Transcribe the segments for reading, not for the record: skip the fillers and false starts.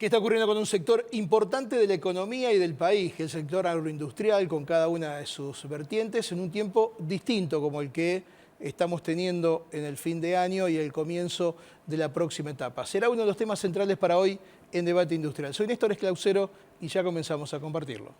¿Qué está ocurriendo con un sector importante de la economía y del país, que es el sector agroindustrial, con cada una de sus vertientes, en un tiempo distinto como el que estamos teniendo en el fin de año y el comienzo de la próxima etapa? Será uno de los temas centrales para hoy en Debate Industrial. Soy Néstor Esclausero y ya comenzamos a compartirlo.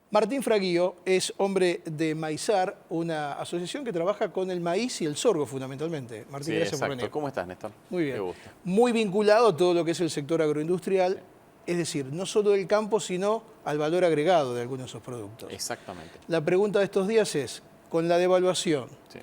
Martín Fraguío es hombre de Maizar, una asociación que trabaja con el maíz y el sorgo fundamentalmente. Martín, Sí, gracias por exacto. venir. ¿Cómo estás, Néstor? Muy bien. Qué gusto. Muy vinculado a todo lo que es el sector agroindustrial, es decir, no solo del campo, sino al valor agregado de algunos de esos productos. Exactamente. La pregunta de estos días es, con la devaluación, Sí.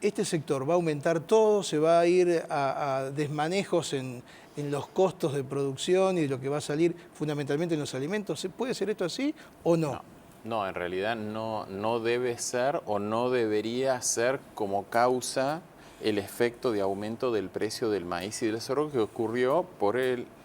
¿este sector va a aumentar todo? ¿Se va a ir a desmanejos en los costos de producción y de lo que va a salir fundamentalmente en los alimentos? ¿Puede ser esto así o no? No, en realidad no debe ser o no debería ser como causa el efecto de aumento del precio del maíz y del sorgo que ocurrió por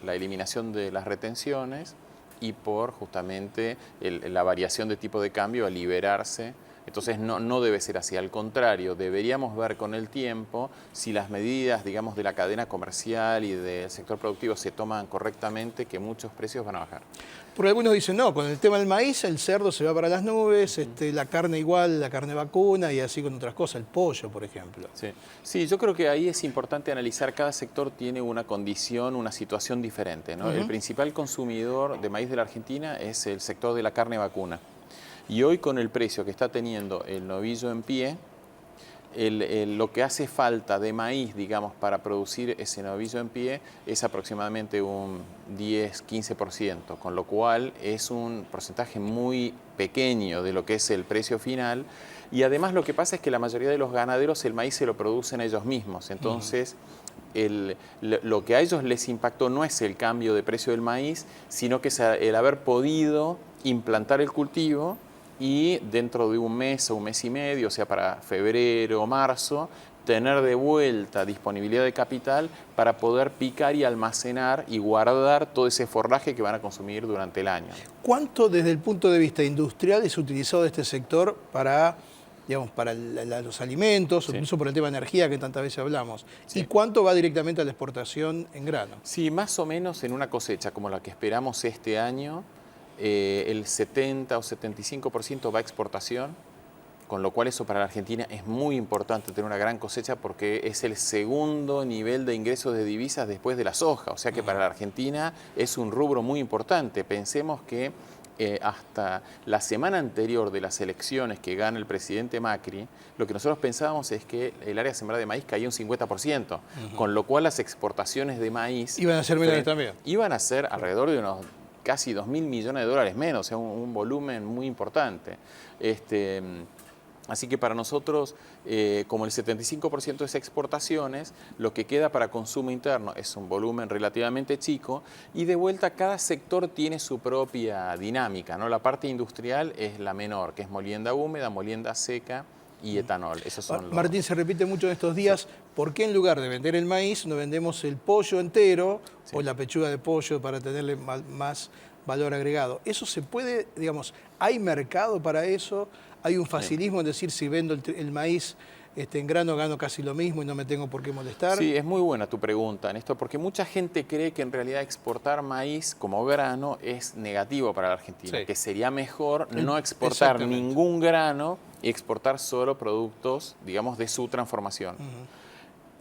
la eliminación de las retenciones y por justamente la variación de tipo de cambio al liberarse. Entonces no debe ser así, al contrario, deberíamos ver con el tiempo si las medidas, digamos, de la cadena comercial y del sector productivo se toman correctamente, que muchos precios van a bajar. Porque algunos dicen, no, con el tema del maíz, el cerdo se va para las nubes, la carne igual, la carne vacuna y así con otras cosas, el pollo, por ejemplo. Sí, yo creo que ahí es importante analizar, cada sector tiene una condición, una situación diferente, ¿no? El principal consumidor de maíz de la Argentina es el sector de la carne vacuna. Y hoy con el precio que está teniendo el novillo en pie, lo que hace falta de maíz, digamos, para producir ese novillo en pie es aproximadamente un 10-15%, con lo cual es un porcentaje muy pequeño de lo que es el precio final. Y además lo que pasa es que la mayoría de los ganaderos el maíz se lo producen ellos mismos, entonces lo que a ellos les impactó no es el cambio de precio del maíz, sino que es el haber podido implantar el cultivo y dentro de un mes o un mes y medio, o sea, para febrero o marzo, tener de vuelta disponibilidad de capital para poder picar y almacenar y guardar todo ese forraje que van a consumir durante el año. ¿Cuánto desde el punto de vista industrial es utilizado este sector para, digamos, para los alimentos, o incluso por el tema de energía que tantas veces hablamos? Sí. ¿Y cuánto va directamente a la exportación en grano? Sí, más o menos en una cosecha como la que esperamos este año, el 70 o 75% va a exportación, con lo cual eso para la Argentina es muy importante tener una gran cosecha porque es el segundo nivel de ingresos de divisas después de la soja, o sea que para la Argentina es un rubro muy importante. Pensemos que hasta la semana anterior de las elecciones que gana el presidente Macri, lo que nosotros pensábamos es que el área sembrada de maíz caía un 50%, con lo cual las exportaciones de maíz ¿Iban a ser menores también? Iban a ser alrededor de unos casi 2.000 millones de dólares menos, o sea, un volumen muy importante. Así que para nosotros, como el 75% es exportaciones, lo que queda para consumo interno es un volumen relativamente chico y de vuelta cada sector tiene su propia dinámica, ¿no? La parte industrial es la menor, que es molienda húmeda, molienda seca y etanol. Esos son Martín, se repite mucho en estos días, ¿por qué en lugar de vender el maíz no vendemos el pollo entero o la pechuga de pollo para tenerle más valor agregado? ¿Eso se puede, digamos, hay mercado para eso? ¿Hay un facilismo en decir si vendo el maíz en grano gano casi lo mismo y no me tengo por qué molestar? Sí, es muy buena tu pregunta, Néstor, porque mucha gente cree que en realidad exportar maíz como grano es negativo para la Argentina, que sería mejor no exportar ningún grano y exportar solo productos, digamos, de su transformación.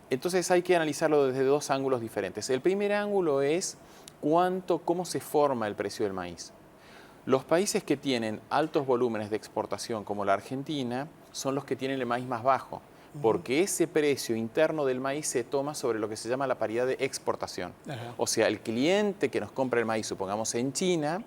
Entonces hay que analizarlo desde dos ángulos diferentes. El primer ángulo es cómo se forma el precio del maíz. Los países que tienen altos volúmenes de exportación, como la Argentina, son los que tienen el maíz más bajo, porque ese precio interno del maíz se toma sobre lo que se llama la paridad de exportación. O sea, el cliente que nos compra el maíz, supongamos en China,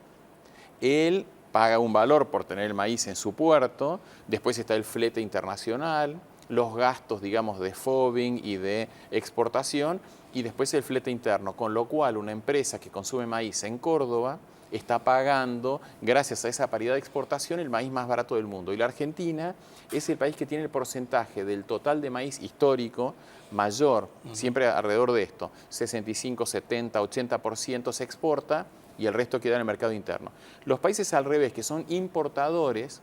él paga un valor por tener el maíz en su puerto, después está el flete internacional, los gastos, digamos, de FOBING y de exportación, y después el flete interno, con lo cual una empresa que consume maíz en Córdoba está pagando, gracias a esa paridad de exportación, el maíz más barato del mundo. Y la Argentina es el país que tiene el porcentaje del total de maíz histórico mayor, siempre alrededor de esto, 65, 70, 80% se exporta y el resto queda en el mercado interno. Los países al revés, que son importadores,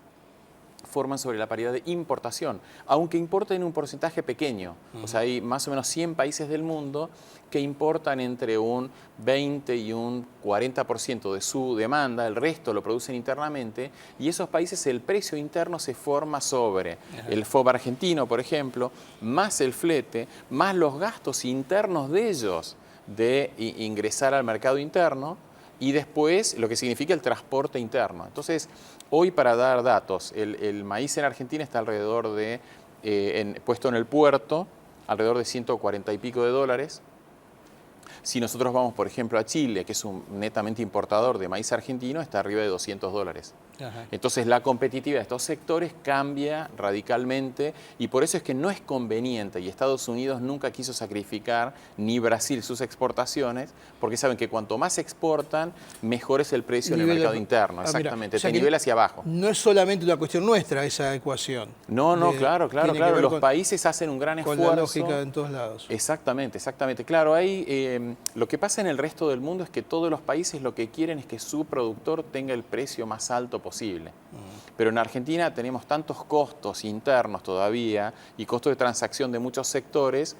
forman sobre la paridad de importación, aunque importen un porcentaje pequeño. O sea, hay más o menos 100 países del mundo que importan entre un 20 y un 40% de su demanda, el resto lo producen internamente, y esos países el precio interno se forma sobre el FOB argentino, por ejemplo, más el flete, más los gastos internos de ellos de ingresar al mercado interno, y después lo que significa el transporte interno. Entonces, hoy, para dar datos, el maíz en Argentina está alrededor de, puesto en el puerto, alrededor de 140 y pico de dólares. Si nosotros vamos, por ejemplo, a Chile, que es un netamente importador de maíz argentino, está arriba de 200 dólares. Ajá. Entonces la competitividad de estos sectores cambia radicalmente, y por eso es que no es conveniente, y Estados Unidos nunca quiso sacrificar, ni Brasil, sus exportaciones, porque saben que cuanto más exportan, mejor es el precio en el mercado interno. Exactamente, mira, te nivela hacia abajo. No es solamente una cuestión nuestra esa ecuación. No, claro. Los países hacen un gran esfuerzo. Con la lógica en todos lados. Exactamente. Claro, lo que pasa en el resto del mundo es que todos los países lo que quieren es que su productor tenga el precio más alto posible. Pero en Argentina tenemos tantos costos internos todavía y costos de transacción de muchos sectores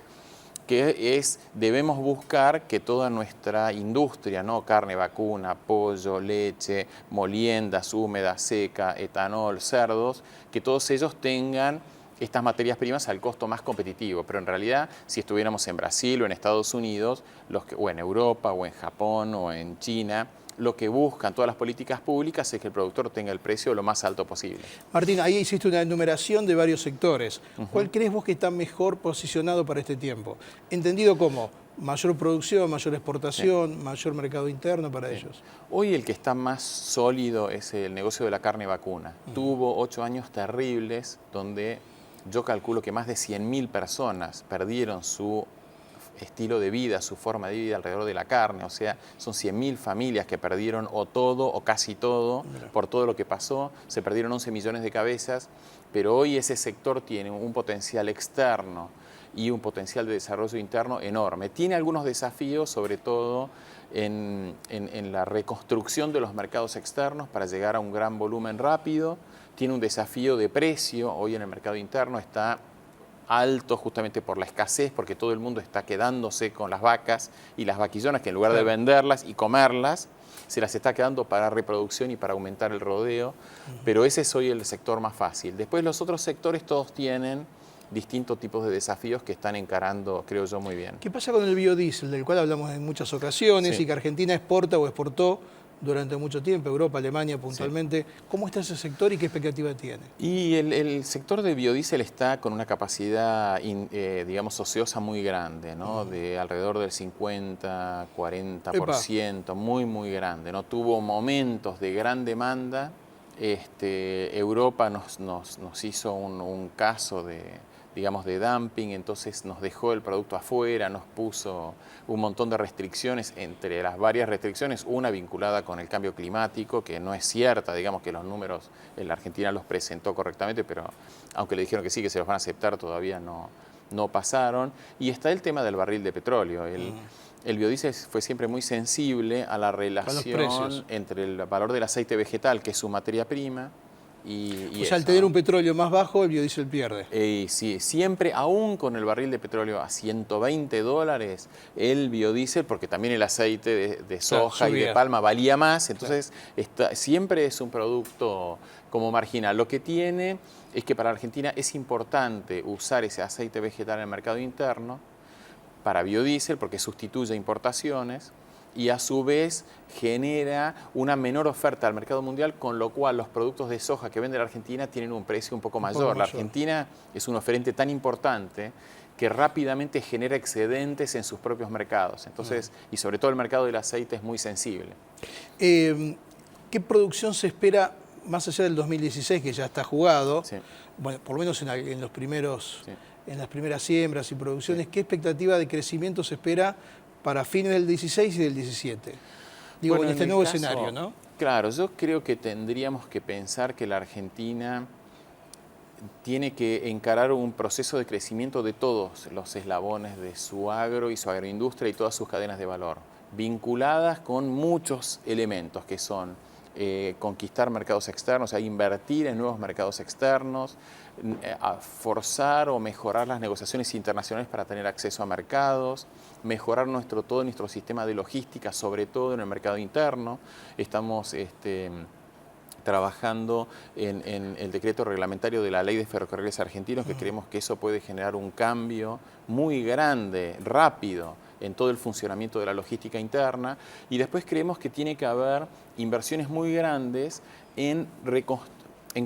que debemos buscar que toda nuestra industria, ¿no? Carne vacuna, pollo, leche, moliendas húmedas, seca, etanol, cerdos, que todos ellos tengan estas materias primas al costo más competitivo. Pero en realidad, si estuviéramos en Brasil o en Estados Unidos, o en Europa, o en Japón, o en China, lo que buscan todas las políticas públicas es que el productor tenga el precio lo más alto posible. Martín, ahí hiciste una enumeración de varios sectores. ¿Cuál crees vos que está mejor posicionado para este tiempo? Entendido como mayor producción, mayor exportación, mayor mercado interno para ellos. Hoy el que está más sólido es el negocio de la carne vacuna. Tuvo 8 años terribles donde yo calculo que más de 100.000 personas perdieron su estilo de vida, su forma de vida alrededor de la carne. O sea, son 100.000 familias que perdieron o todo o casi todo por todo lo que pasó. Se perdieron 11 millones de cabezas, pero hoy ese sector tiene un potencial externo y un potencial de desarrollo interno enorme. Tiene algunos desafíos, sobre todo en la reconstrucción de los mercados externos para llegar a un gran volumen rápido. Tiene un desafío de precio. Hoy en el mercado interno está alto justamente por la escasez, porque todo el mundo está quedándose con las vacas y las vaquillonas, que en lugar de venderlas y comerlas, se las está quedando para reproducción y para aumentar el rodeo. Pero ese es hoy el sector más fácil. Después los otros sectores todos tienen distintos tipos de desafíos que están encarando, creo yo, muy bien. ¿Qué pasa con el biodiesel, del cual hablamos en muchas ocasiones y que Argentina exporta o exportó durante mucho tiempo, Europa, Alemania puntualmente? ¿Cómo está ese sector y qué expectativa tiene? Y el sector de biodiesel está con una capacidad, digamos, ociosa muy grande, ¿no? De alrededor del 50, 40%, muy grande, ¿no? Tuvo momentos de gran demanda. Europa nos hizo un caso digamos, de dumping, entonces nos dejó el producto afuera, nos puso un montón de restricciones, entre las varias restricciones, una vinculada con el cambio climático, que no es cierta, digamos que los números en la Argentina los presentó correctamente, pero aunque le dijeron que sí, que se los van a aceptar, todavía no pasaron. Y está el tema del barril de petróleo. El biodiesel fue siempre muy sensible a la relación entre el valor del aceite vegetal, que es su materia prima, o sea, al tener un petróleo más bajo, el biodiesel pierde. Sí, siempre, aún con el barril de petróleo a 120 dólares, el biodiesel, porque también el aceite de soja y de palma valía más, entonces siempre es un producto como marginal. Lo que tiene es que para Argentina es importante usar ese aceite vegetal en el mercado interno para biodiesel, porque sustituye importaciones, y a su vez genera una menor oferta al mercado mundial, con lo cual los productos de soja que vende la Argentina tienen un precio un poco mayor. La Argentina es un oferente tan importante que rápidamente genera excedentes en sus propios mercados. Entonces, y sobre todo el mercado del aceite es muy sensible. ¿Qué producción se espera más allá del 2016, que ya está jugado? Bueno, por lo menos en los primeros, en las primeras siembras y producciones. ¿Qué expectativa de crecimiento se espera para fines del 16 y del 17? Digo, bueno, en este nuevo escenario, ¿no? Claro, yo creo que tendríamos que pensar que la Argentina tiene que encarar un proceso de crecimiento de todos los eslabones de su agro y su agroindustria y todas sus cadenas de valor, vinculadas con muchos elementos que son conquistar mercados externos, a invertir en nuevos mercados externos, a forzar o mejorar las negociaciones internacionales para tener acceso a mercados, mejorar todo nuestro sistema de logística, sobre todo en el mercado interno. Estamos trabajando en el decreto reglamentario de la Ley de Ferrocarriles Argentinos, que creemos que eso puede generar un cambio muy grande, rápido, en todo el funcionamiento de la logística interna. Y después creemos que tiene que haber inversiones muy grandes en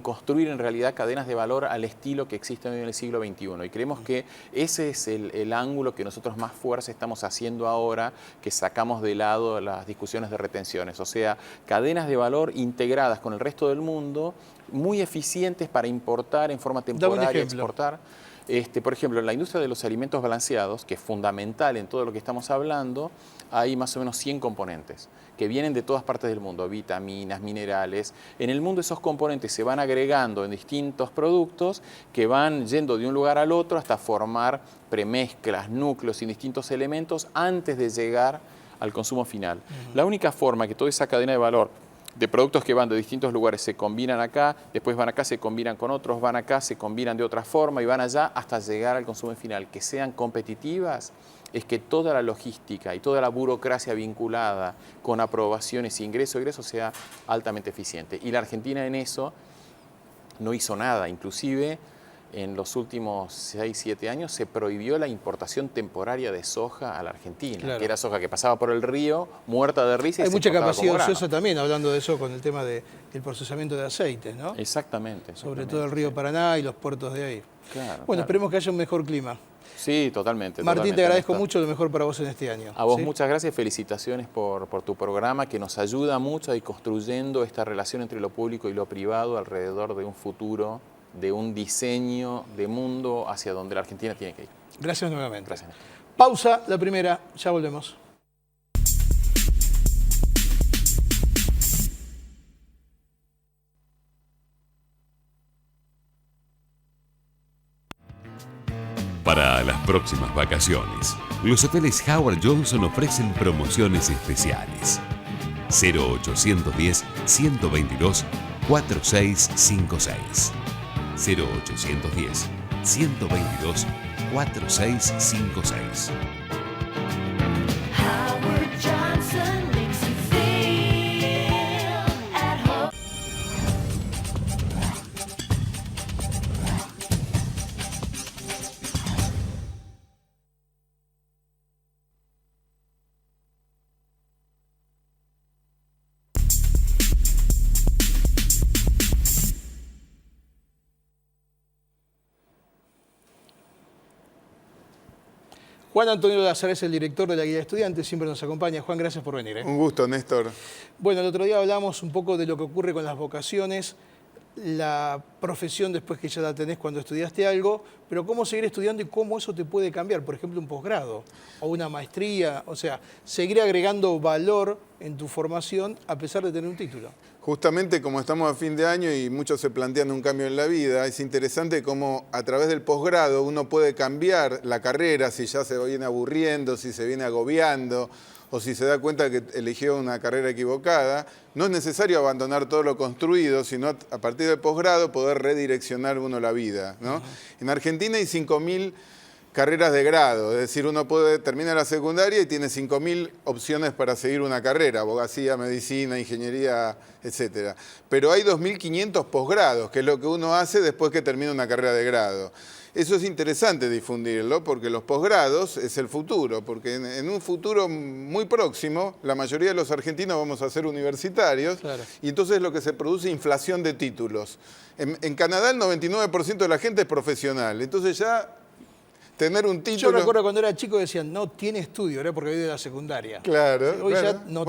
construir en realidad cadenas de valor al estilo que existen hoy en el siglo XXI. Y creemos que ese es el ángulo que nosotros más fuerza estamos haciendo ahora, que sacamos de lado las discusiones de retenciones. O sea, cadenas de valor integradas con el resto del mundo, muy eficientes para importar en forma temporaria, exportar. Por ejemplo, en la industria de los alimentos balanceados, que es fundamental en todo lo que estamos hablando, hay más o menos 100 componentes que vienen de todas partes del mundo, vitaminas, minerales. En el mundo esos componentes se van agregando en distintos productos que van yendo de un lugar al otro hasta formar premezclas, núcleos y distintos elementos antes de llegar al consumo final. La única forma que toda esa cadena de valor de productos que van de distintos lugares se combinan acá, después van acá, se combinan con otros, van acá, se combinan de otra forma y van allá hasta llegar al consumo final, que sean competitivas, es que toda la logística y toda la burocracia vinculada con aprobaciones, ingreso, egreso, sea altamente eficiente. Y la Argentina en eso no hizo nada, inclusive en los últimos 6, 7 años se prohibió la importación temporaria de soja a la Argentina, que era soja que pasaba por el río, muerta de risa. Hay mucha capacidad ociosa también, hablando de eso, con el tema del procesamiento de aceites, ¿no? Exactamente. Sobre todo el río Paraná y los puertos de ahí. Claro, bueno, esperemos que haya un mejor clima. Sí, totalmente. Martín, te agradezco mucho, lo mejor para vos en este año. A vos muchas gracias, felicitaciones por tu programa, que nos ayuda mucho a ir construyendo esta relación entre lo público y lo privado alrededor de un futuro, de un diseño de mundo hacia donde la Argentina tiene que ir. Gracias nuevamente. Gracias. Pausa, la primera, ya volvemos. Para las próximas vacaciones, los hoteles Howard Johnson ofrecen promociones especiales. 0810-122-4656. 0810-122-4656. Howard Johnson makes you feel at home. Juan Antonio Lazar es el director de la Guía de Estudiantes, siempre nos acompaña. Juan, gracias por venir. Un gusto, Néstor. Bueno, el otro día hablamos un poco de lo que ocurre con las vocaciones, la profesión después que ya la tenés cuando estudiaste algo, pero cómo seguir estudiando y cómo eso te puede cambiar, por ejemplo, un posgrado o una maestría, o sea, seguir agregando valor en tu formación a pesar de tener un título. Justamente como estamos a fin de año y muchos se plantean un cambio en la vida, es interesante cómo a través del posgrado uno puede cambiar la carrera, si ya se viene aburriendo, si se viene agobiando o si se da cuenta que eligió una carrera equivocada. No es necesario abandonar todo lo construido, sino a partir del posgrado poder redireccionar uno la vida, ¿no? En Argentina hay 5.000 carreras de grado, es decir, uno puede terminar la secundaria y tiene 5.000 opciones para seguir una carrera, abogacía, medicina, ingeniería, etc. Pero hay 2.500 posgrados, que es lo que uno hace después que termina una carrera de grado. Eso es interesante difundirlo porque los posgrados es el futuro, porque en un futuro muy próximo la mayoría de los argentinos vamos a ser universitarios, claro. Y entonces lo que se produce es inflación de títulos. En Canadá el 99% de la gente es profesional, entonces ya tener un título... Yo recuerdo cuando era chico decían, no tiene estudio, era porque viene de la secundaria. Claro. Hoy bueno, ya no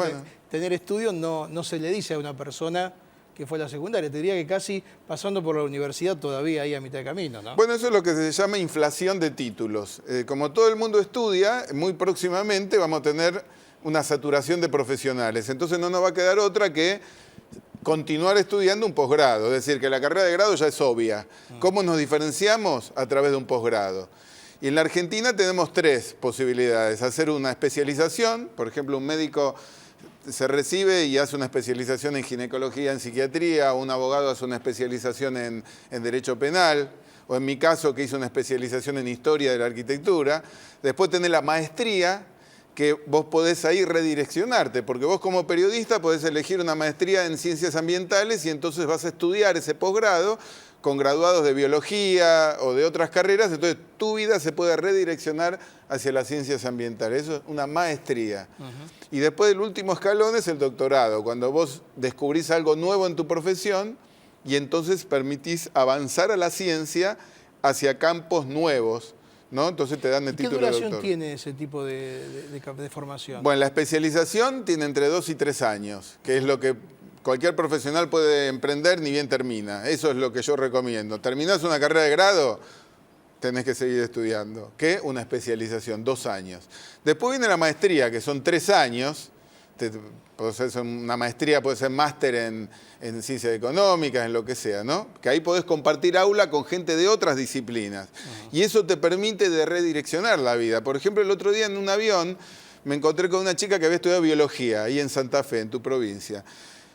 tener estudio no se le dice a una persona que fue a la secundaria. Te diría que casi pasando por la universidad todavía ahí a mitad de camino, ¿no? Bueno, eso es lo que se llama inflación de títulos. Como todo el mundo estudia, muy próximamente vamos a tener una saturación de profesionales. Entonces no nos va a quedar otra que continuar estudiando un posgrado. Es decir, que la carrera de grado ya es obvia. ¿Cómo nos diferenciamos? A través de un posgrado. Y en la Argentina tenemos 3 posibilidades. Hacer una especialización, por ejemplo, un médico se recibe y hace una especialización en ginecología, en psiquiatría, un abogado hace una especialización en derecho penal, o en mi caso que hice una especialización en historia de la arquitectura. Después tenés la maestría, que vos podés ahí redireccionarte, porque vos como periodista podés elegir una maestría en ciencias ambientales y entonces vas a estudiar ese posgrado con graduados de biología o de otras carreras, entonces tu vida se puede redireccionar hacia las ciencias ambientales. Eso es una maestría. Y después el último escalón es el doctorado, cuando vos descubrís algo nuevo en tu profesión y entonces permitís avanzar a la ciencia hacia campos nuevos, ¿no? Entonces te dan el título de doctor. ¿Qué duración tiene ese tipo de formación? Bueno, la especialización tiene entre 2 y 3 años, que es lo que cualquier profesional puede emprender ni bien termina. Eso es lo que yo recomiendo. Terminás una carrera de grado, tenés que seguir estudiando. ¿Qué? Una especialización, 2 años. Después viene la maestría, que son 3 años. Una maestría puede ser máster en ciencias económicas, en lo que sea, ¿no? Que ahí podés compartir aula con gente de otras disciplinas. Y eso te permite de redireccionar la vida. Por ejemplo, el otro día en un avión me encontré con una chica que había estudiado biología, ahí en Santa Fe, en tu provincia.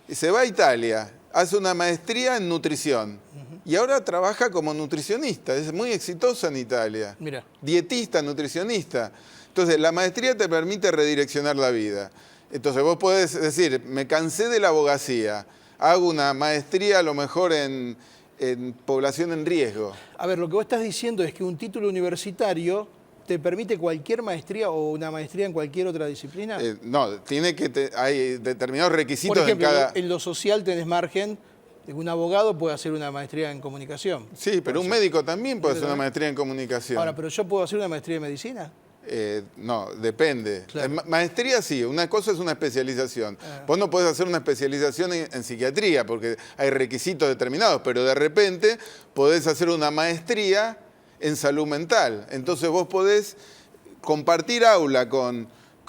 Y se va a Italia, hace una maestría en nutrición. Y ahora trabaja como nutricionista, es muy exitosa en Italia. Mira. Dietista, nutricionista. Entonces, la maestría te permite redireccionar la vida. Entonces, vos podés decir, me cansé de la abogacía, hago una maestría a lo mejor en población en riesgo. A ver, lo que vos estás diciendo es que un título universitario te permite cualquier maestría o una maestría en cualquier otra disciplina. No, hay determinados requisitos. Por ejemplo, en cada... en lo social tenés margen de que un abogado puede hacer una maestría en comunicación. Sí, pero un médico también puede hacer una maestría en comunicación. Ahora, ¿pero yo puedo hacer una maestría en medicina? No, depende. Claro. Maestría sí, una cosa es una especialización. Vos no podés hacer una especialización en psiquiatría porque hay requisitos determinados, pero de repente podés hacer una maestría en salud mental. Entonces vos podés compartir aula con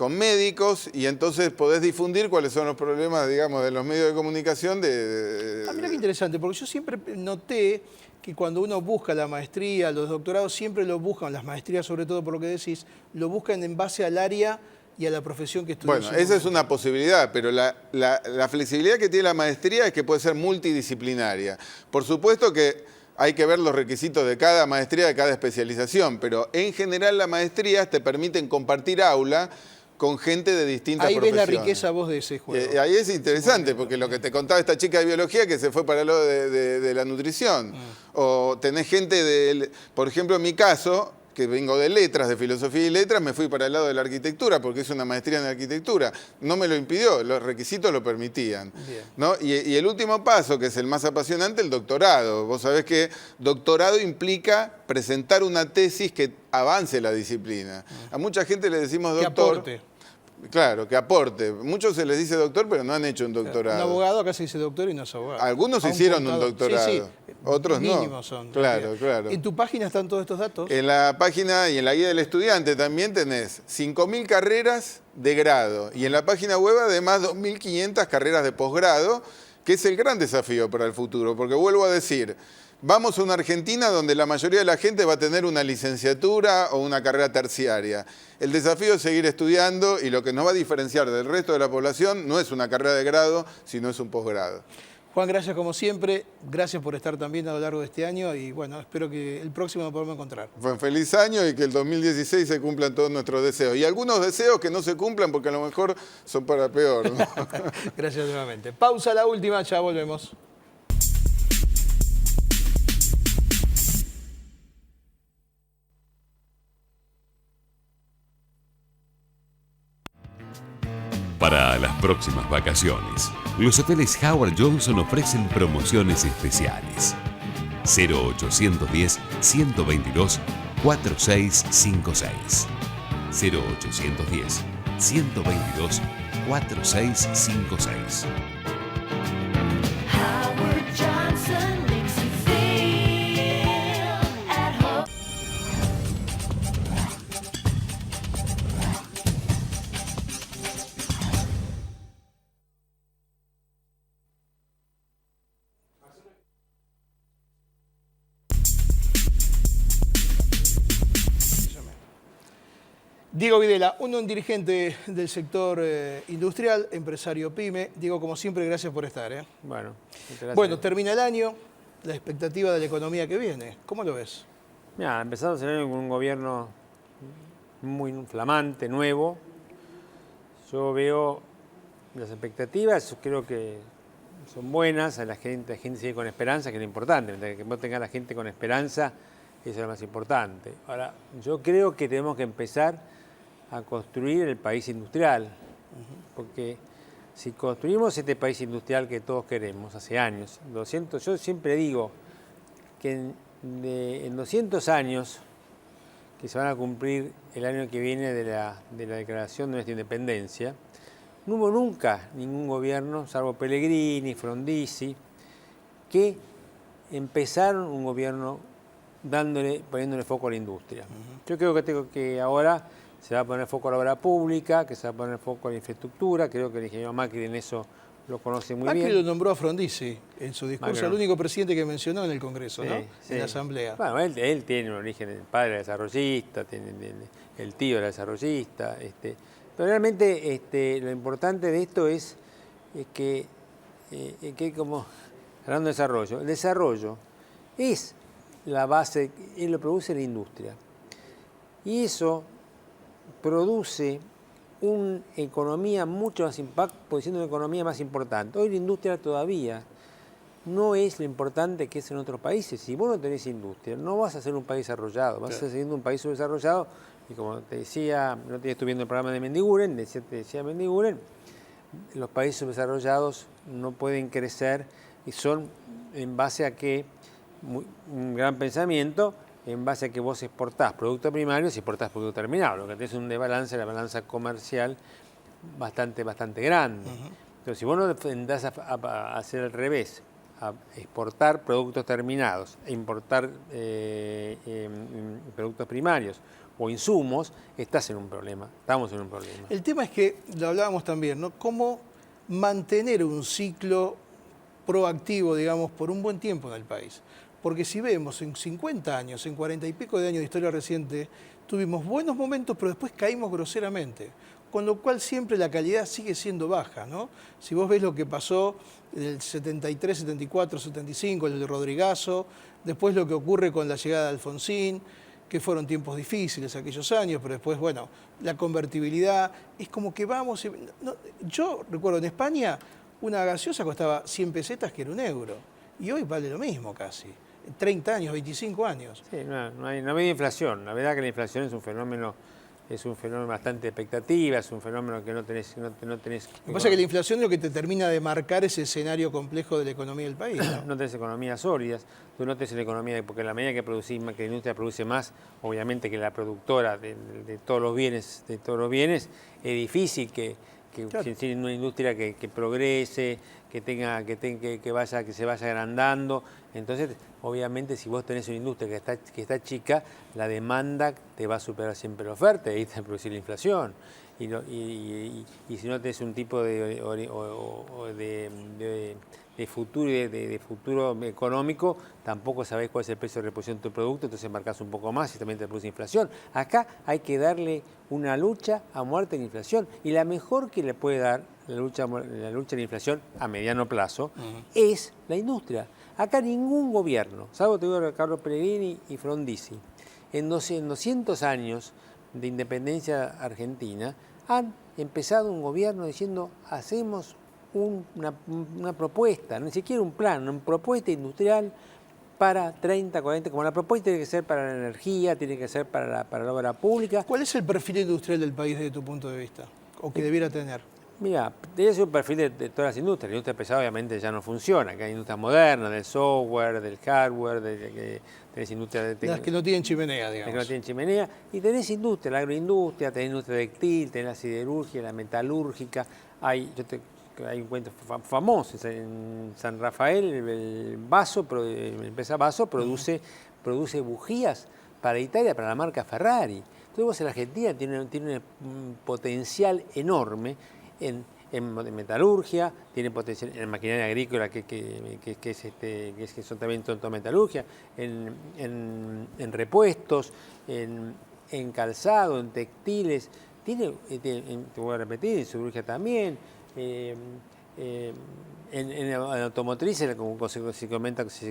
médicos y entonces podés difundir cuáles son los problemas, digamos, de los medios de comunicación. Mira qué interesante, porque yo siempre noté que cuando uno busca la maestría, los doctorados, siempre lo buscan, las maestrías sobre todo por lo que decís, lo buscan en base al área y a la profesión que estudió. Bueno, esa es una posibilidad, pero la flexibilidad que tiene la maestría es que puede ser multidisciplinaria. Por supuesto que hay que ver los requisitos de cada maestría, de cada especialización, pero en general las maestrías te permiten compartir aula con gente de distintas profesiones. Ahí ves la riqueza vos de ese juego. Ahí es interesante, porque lo que te contaba esta chica de biología que se fue para lo de la nutrición. O tenés gente por ejemplo, en mi caso, que vengo de letras, de filosofía y letras, me fui para el lado de la arquitectura, porque es una maestría en arquitectura. No me lo impidió, los requisitos lo permitían, ¿no? Y el último paso, que es el más apasionante, el doctorado. Vos sabés que doctorado implica presentar una tesis que avance la disciplina. A mucha gente le decimos doctor. Que aporte. Claro, que aporte. Muchos se les dice doctor, pero no han hecho un doctorado. Un abogado acá se dice doctor y no es abogado. Algunos hicieron un doctorado, sí, otros no. Mínimos son. Claro, claro. ¿En tu página están todos estos datos? En la página y en la guía del estudiante también tenés 5.000 carreras de grado y en la página web además 2.500 carreras de posgrado, que es el gran desafío para el futuro, porque vuelvo a decir, vamos a una Argentina donde la mayoría de la gente va a tener una licenciatura o una carrera terciaria. El desafío es seguir estudiando y lo que nos va a diferenciar del resto de la población no es una carrera de grado, sino es un posgrado. Juan, gracias como siempre. Gracias por estar también a lo largo de este año y bueno, espero que el próximo nos podamos encontrar. Buen feliz año y que el 2016 se cumplan todos nuestros deseos. Y algunos deseos que no se cumplan porque a lo mejor son para peor, ¿no? Gracias nuevamente. Pausa la última, ya volvemos. Para las próximas vacaciones, los hoteles Howard Johnson ofrecen promociones especiales. 0810-122-4656. 0810-122-4656. Howard Johnson makes you feel at home. Diego Videla, un dirigente del sector industrial, empresario PYME. Diego, como siempre, gracias por estar. Bueno, muchas gracias. Bueno, termina el año, la expectativa de la economía que viene. ¿Cómo lo ves? Mira, empezamos el año con un gobierno muy flamante, nuevo. Yo veo las expectativas, creo que son buenas, la gente sigue con esperanza, que es lo importante, que vos tengas a la gente con esperanza, eso es lo más importante. Ahora, yo creo que tenemos que empezar a construir el país industrial, porque si construimos este país industrial que todos queremos hace años, yo siempre digo que en 200 años, que se van a cumplir el año que viene de la declaración de nuestra independencia, no hubo nunca ningún gobierno, salvo Pellegrini, Frondizi, que empezaron un gobierno poniéndole foco a la industria. Yo creo que ahora se va a poner foco a la obra pública, que se va a poner foco a la infraestructura. Creo que el ingeniero Macri en eso lo conoce muy bien. Macri lo nombró a Frondizi en su discurso, Macri, el único presidente que mencionó en el Congreso, ¿no? Sí. En la Asamblea. Bueno, él tiene un origen, el padre era desarrollista, el tío era desarrollista. Pero realmente lo importante de esto es que como hablando de desarrollo, el desarrollo es la base, él lo produce la industria. Y eso produce una economía mucho más siendo una economía más importante. Hoy la industria todavía no es lo importante que es en otros países. Si vos no tenés industria, no vas a ser un país desarrollado, vas a ser siendo un país subdesarrollado. Y como te decía, no estoy viendo el programa de Mendiguren, te decía Mendiguren, los países subdesarrollados no pueden crecer y son en base a que, un gran pensamiento, en base a que vos exportás productos primarios y exportás productos terminados. Lo que tenés es un desbalance, la balanza comercial bastante grande. Entonces, si vos no tendás a hacer al revés, a exportar productos terminados, e importar productos primarios o insumos, estás en un problema, estamos en un problema. El tema es que, lo hablábamos también, ¿no? Cómo mantener un ciclo proactivo, digamos, por un buen tiempo en el país. Porque si vemos en 50 años, en 40 y pico de años de historia reciente, tuvimos buenos momentos, pero después caímos groseramente. Con lo cual siempre la calidad sigue siendo baja, ¿no? Si vos ves lo que pasó en el 73, 74, 75, el de Rodrigazo, después lo que ocurre con la llegada de Alfonsín, que fueron tiempos difíciles aquellos años, pero después, bueno, la convertibilidad, es como que vamos... yo recuerdo en España, una gaseosa costaba 100 pesetas, que era €1, y hoy vale lo mismo casi. 30 años, 25 años. Sí, no hay inflación. La verdad que la inflación es un fenómeno bastante expectativa, es un fenómeno que no tenés. Lo que pasa es que la inflación es lo que te termina de marcar ese escenario complejo de la economía del país, ¿no? No tenés economías sólidas, tú no tenés la economía, porque en la medida que que la industria produce más, obviamente que la productora de todos los bienes, es difícil que Claro. sin una industria que progrese, que se vaya agrandando. Entonces, obviamente, si vos tenés una industria que está chica, la demanda te va a superar siempre la oferta y ahí te va a producir la inflación. Y si no tenés un tipo de futuro económico, tampoco sabés cuál es el precio de reposición de tu producto, entonces marcás un poco más y también te produce inflación. Acá hay que darle una lucha a muerte en la inflación, y la mejor que le puede dar la lucha a la inflación a mediano plazo es la industria. Acá ningún gobierno, salvo te digo Carlos Pellegrini y Frondizi, en 200 años de independencia argentina, han empezado un gobierno diciendo hacemos una propuesta, ni siquiera un plan, una propuesta industrial para 30, 40, como la propuesta tiene que ser para la energía, tiene que ser para la obra pública. ¿Cuál es el perfil industrial del país desde tu punto de vista? ¿O que debiera tener? Mira, debe ser un perfil de todas las industrias. La industria pesada obviamente ya no funciona, que hay industrias modernas, del software, del hardware, tenés industria de Las que no tienen chimenea, que no digamos. tienen chimenea, y tenés industria, la agroindustria, tenés industria textil, tenés la siderurgia, la metalúrgica. Hay un cuento famoso en San Rafael, la empresa Vaso produce bujías para Italia, para la marca Ferrari. Entonces vos en la Argentina tiene un potencial enorme en metalurgia, tiene potencial en maquinaria agrícola, que son también todo metalurgia, en repuestos, en en calzado, en textiles, te voy a repetir, en siderurgia también, en automotriz se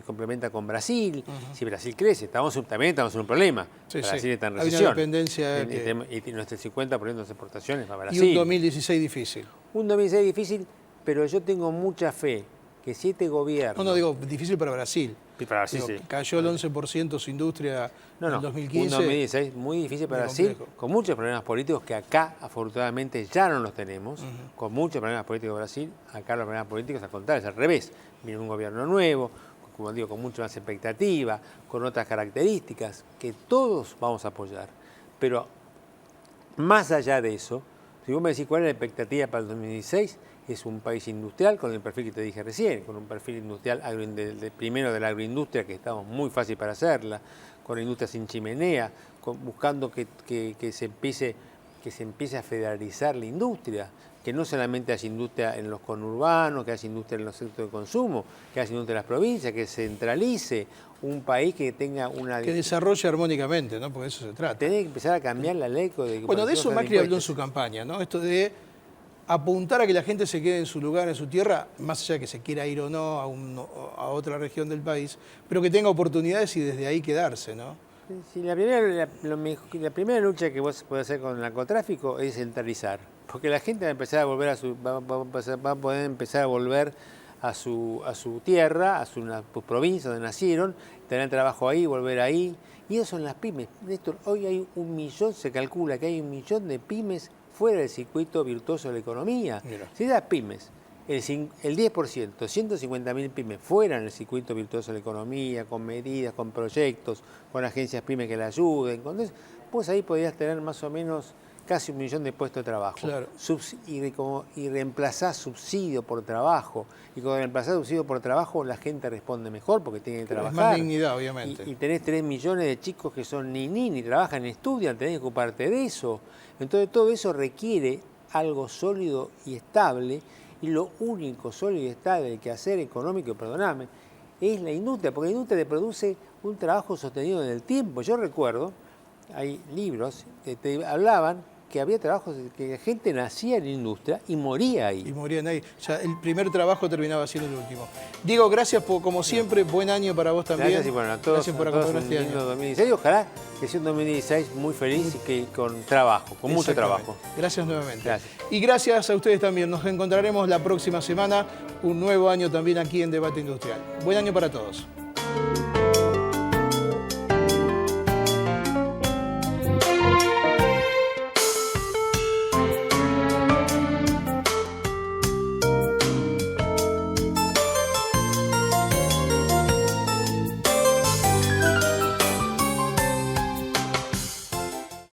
complementa con Brasil. Si Brasil crece, también estamos en un problema. Sí, Brasil sí. está en Hay una recesión. dependencia Y nuestro 50% de las exportaciones va a Brasil. y un 2016 difícil. Un 2016 difícil, pero yo tengo mucha fe que si este gobierno... No digo difícil para Brasil. Para Brasil, Digo, sí. cayó el 11% su industria en el 2015. Un 2016 muy difícil para muy Brasil, complejo. con muchos problemas políticos que acá afortunadamente ya no los tenemos, con muchos problemas políticos de Brasil, acá los problemas políticos al contrario, es al revés. Viene un gobierno nuevo, como digo, con mucha más expectativa, con otras características que todos vamos a apoyar. Pero más allá de eso, si vos me decís cuál es la expectativa para el 2016, es un país industrial con el perfil que te dije recién, con un perfil industrial primero de la agroindustria, que estamos muy fácil para hacerla, con la industria sin chimenea, buscando que se empiece a federalizar la industria, que no solamente haya industria en los conurbanos, que haya industria en los sectores de consumo, que haya industria en las provincias, que se centralice un país que tenga una... Que desarrolle armónicamente, ¿no? Porque de eso se trata. Tiene que empezar a cambiar la ley. Bueno, de eso Macri habló en su campaña, ¿no? Esto de apuntar a que la gente se quede en su lugar, en su tierra, más allá de que se quiera ir o no a otra región del país, pero que tenga oportunidades y desde ahí quedarse, ¿no? Sí, la primera lucha que vos podés hacer con el narcotráfico es centralizar, porque la gente va a empezar a volver va a poder empezar a volver a su tierra, a su provincia donde nacieron, tener trabajo ahí, volver ahí, y eso son las pymes. Néstor, hoy hay se calcula que hay 1 millón de pymes fuera del circuito virtuoso de la economía. Mira. Si las pymes, el 10%, 150.000 pymes fuera en el circuito virtuoso de la economía, con medidas, con proyectos, con agencias pymes que la ayuden, pues ahí podrías tener más o menos casi 1 millón de puestos de trabajo. Claro. Y reemplazar subsidio por trabajo. Y con reemplazar subsidio por trabajo la gente responde mejor porque tiene que trabajar. Es más dignidad, obviamente. Y tenés 3 millones de chicos que son ni trabajan ni estudian, tenés que ocuparte de eso. Entonces todo eso requiere algo sólido y estable, y lo único sólido y estable que hacer económico, perdóname, es la industria, porque la industria te produce un trabajo sostenido en el tiempo. Yo recuerdo, hay libros que te hablaban que había trabajos que la gente nacía en la industria y moría ahí. Y morían ahí. Ya el primer trabajo terminaba siendo el último. Diego, gracias como siempre. Buen año para vos también. Gracias y bueno, a todos, gracias por a todos acompañarnos un este lindo año. 2016. Ojalá que sea un 2016 muy feliz y que con trabajo, con mucho Exactamente. trabajo. Gracias nuevamente. Gracias. Y gracias a ustedes también. Nos encontraremos la próxima semana. Un nuevo año también aquí en Debate Industrial. Buen año para todos.